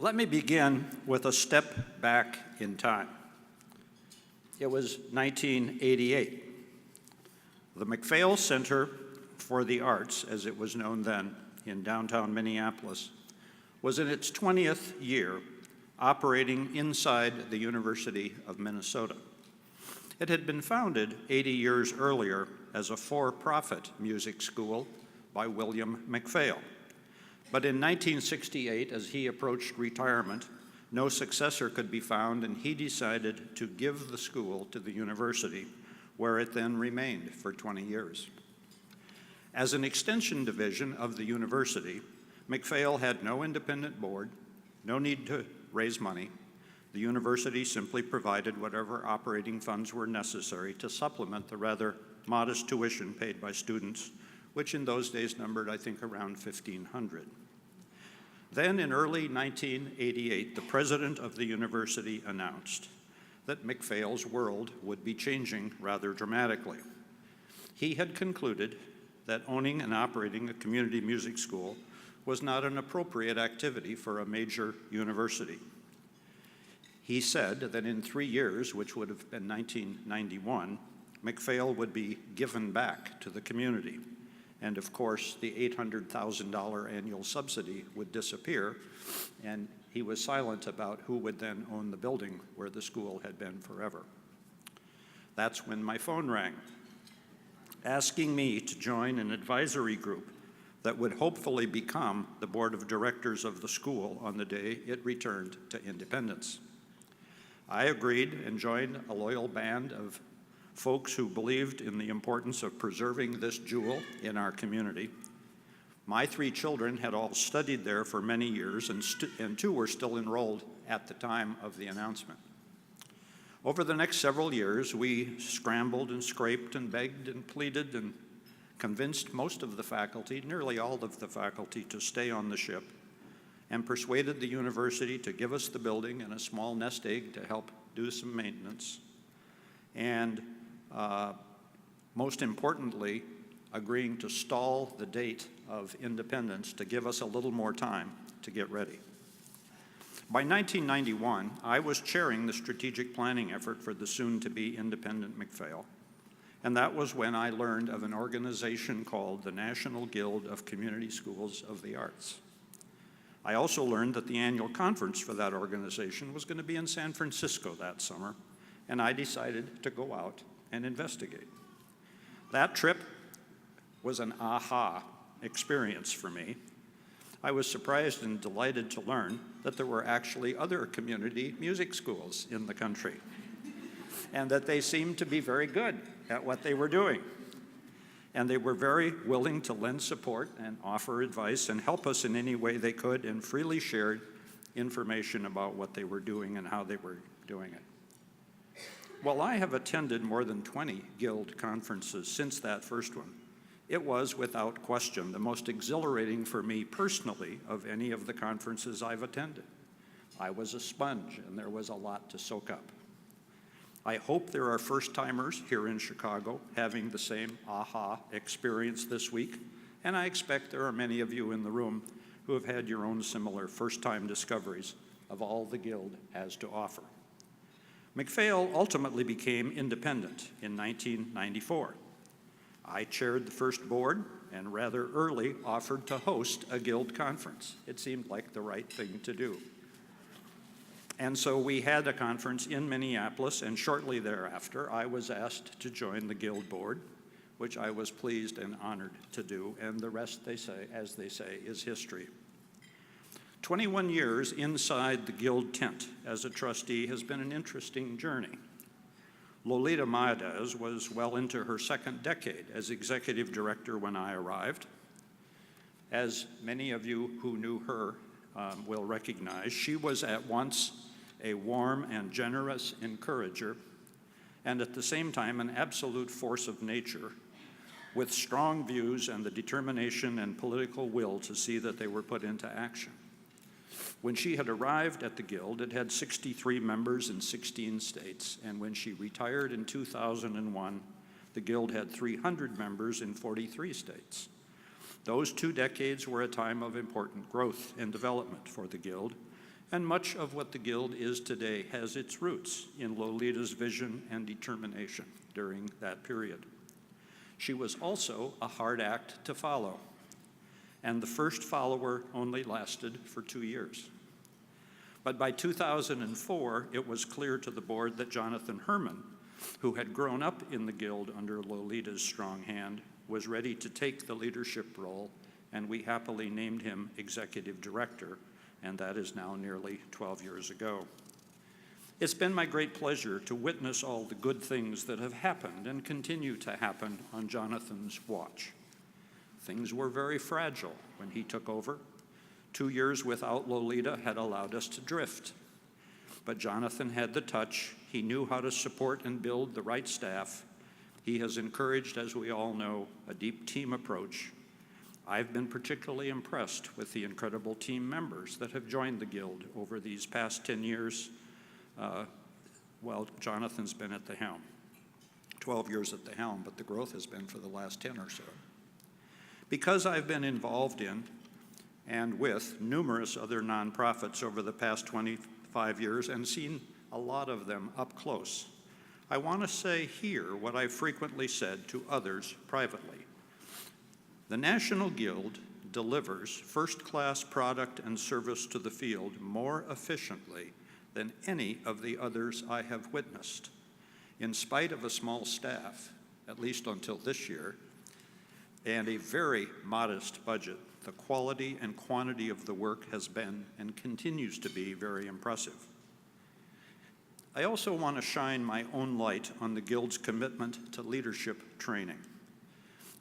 Let me begin with a step back in time. It was 1988. The MacPhail Center for the Arts, as it was known then, in downtown Minneapolis, was in its 20th year operating inside the University of Minnesota. It had been founded 80 years earlier as a for-profit music school by William MacPhail. But in 1968, as he approached retirement, no successor could be found, and he decided to give the school to the university, where it then remained for 20 years. As an extension division of the university, MacPhail had no independent board, no need to raise money. The university simply provided whatever operating funds were necessary to supplement the rather modest tuition paid by students, which in those days numbered, I think, around 1,500. Then in early 1988, the president of the university announced that MacPhail's world would be changing rather dramatically. He had concluded that owning and operating a community music school was not an appropriate activity for a major university. He said that in 3 years, which would have been 1991, MacPhail would be given back to the community. And of course, the $800,000 annual subsidy would disappear, and he was silent about who would then own the building where the school had been forever. That's when my phone rang, asking me to join an advisory group that would hopefully become the board of directors of the school on the day it returned to independence. I agreed and joined a loyal band of folks who believed in the importance of preserving this jewel in our community. My 3 children had all studied there for many years, and 2 were still enrolled at the time of the announcement. Over the next several years, we scrambled and scraped and begged and pleaded and convinced most of the faculty, nearly all of the faculty, to stay on the ship, and persuaded the university to give us the building and a small nest egg to help do some maintenance. And most importantly, agreeing to stall the date of independence to give us a little more time to get ready. By 1991, I was chairing the strategic planning effort for the soon-to-be independent MacPhail, and that was when I learned of an organization called the National Guild of Community Schools of the Arts. I also learned that the annual conference for that organization was going to be in San Francisco that summer, and I decided to go out and investigate. That trip was an aha experience for me. I was surprised and delighted to learn that there were actually other community music schools in the country, and that they seemed to be very good at what they were doing. And they were very willing to lend support and offer advice and help us in any way they could, and freely shared information about what they were doing and how they were doing it. While I have attended more than 20 Guild conferences since that first one, it was, without question, the most exhilarating for me personally of any of the conferences I've attended. I was a sponge, and there was a lot to soak up. I hope there are first-timers here in Chicago having the same aha experience this week, and I expect there are many of you in the room who have had your own similar first-time discoveries of all the Guild has to offer. MacPhail ultimately became independent in 1994. I chaired the first board and rather early offered to host a Guild conference. It seemed like the right thing to do. And so we had a conference in Minneapolis, and shortly thereafter, I was asked to join the Guild board, which I was pleased and honored to do, and the rest, they say, as they say, is history. 21 years inside the Guild tent as a trustee has been an interesting journey. Lolita Maedez was well into her second decade as executive director when I arrived. As many of you who knew her will recognize, she was at once a warm and generous encourager, and at the same time an absolute force of nature, with strong views and the determination and political will to see that they were put into action. When she had arrived at the Guild, it had 63 members in 16 states, and when she retired in 2001, the Guild had 300 members in 43 states. Those 2 decades were a time of important growth and development for the Guild, And much of what the Guild is today has its roots in Lolita's vision and determination during that period. She was also a hard act to follow, and the first follower only lasted for 2 years. But by 2004, it was clear to the board that Jonathan Herman, who had grown up in the Guild under Lolita's strong hand, was ready to take the leadership role, and we happily named him executive director, and that is now nearly 12 years ago. It's been my great pleasure to witness all the good things that have happened and continue to happen on Jonathan's watch. Things were very fragile when he took over. 2 years without Lolita had allowed us to drift. But Jonathan had the touch. He knew how to support and build the right staff. He has encouraged, as we all know, a deep team approach. I've been particularly impressed with the incredible team members that have joined the Guild over these past 10 years while Jonathan's been at the helm. 12 years at the helm, but the growth has been for the last 10 or so. Because I've been involved in and with numerous other nonprofits over the past 25 years and seen a lot of them up close, I want to say here what I've frequently said to others privately. The National Guild delivers first-class product and service to the field more efficiently than any of the others I have witnessed. In spite of a small staff, at least until this year, and a very modest budget, the quality and quantity of the work has been and continues to be very impressive. I also want to shine my own light on the Guild's commitment to leadership training.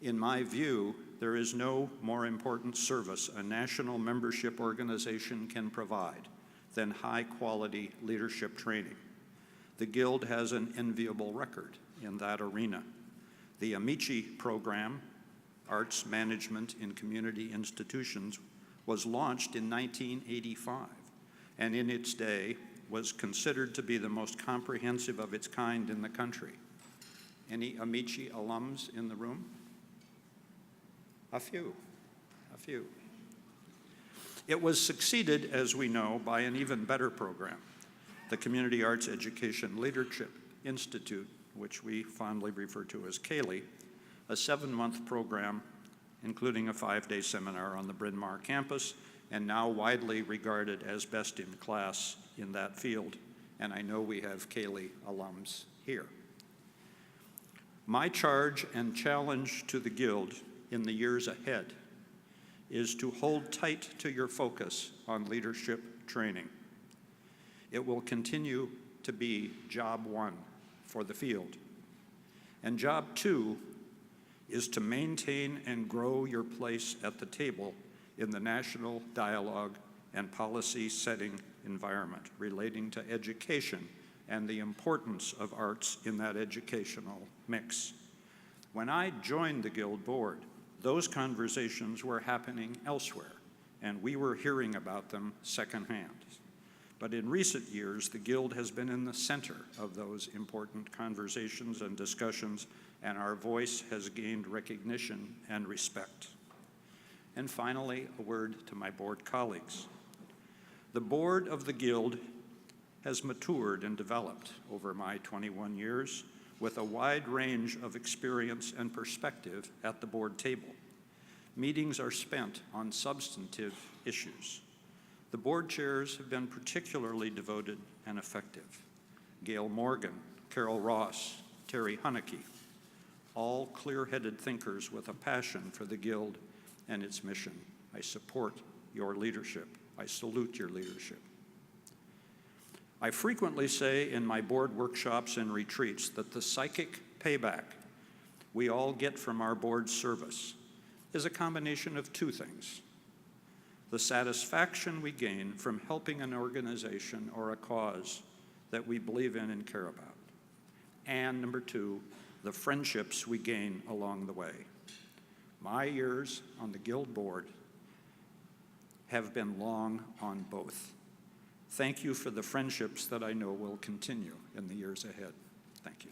In my view, there is no more important service a national membership organization can provide than high-quality leadership training. The Guild has an enviable record in that arena. The Amici program, Arts Management in Community Institutions, was launched in 1985, and in its day was considered to be the most comprehensive of its kind in the country. Any Amici alums in the room? A few. It was succeeded, as we know, by an even better program, the Community Arts Education Leadership Institute, which we fondly refer to as CALE, a 7-month program including a 5-day seminar on the Bryn Mawr campus, and now widely regarded as best in class in that field. And I know we have CALE alums here. My charge and challenge to the Guild in the years ahead is to hold tight to your focus on leadership training. It will continue to be job one for the field. And job two is to maintain and grow your place at the table in the national dialogue and policy setting environment relating to education and the importance of arts in that educational mix. When I joined the Guild board, those conversations were happening elsewhere, and we were hearing about them secondhand. But in recent years, the Guild has been in the center of those important conversations and discussions, and our voice has gained recognition and respect. And finally, a word to my board colleagues. The board of the Guild has matured and developed over my 21 years with a wide range of experience and perspective at the board table. Meetings are spent on substantive issues. The board chairs have been particularly devoted and effective. Gail Morgan, Carol Ross, Terry Hunnicky, all clear-headed thinkers with a passion for the Guild and its mission. I support your leadership. I salute your leadership. I frequently say in my board workshops and retreats that the psychic payback we all get from our board service is a combination of two things: the satisfaction we gain from helping an organization or a cause that we believe in and care about, and number two, the friendships we gain along the way. My years on the Guild board have been long on both. Thank you for the friendships that I know will continue in the years ahead. Thank you.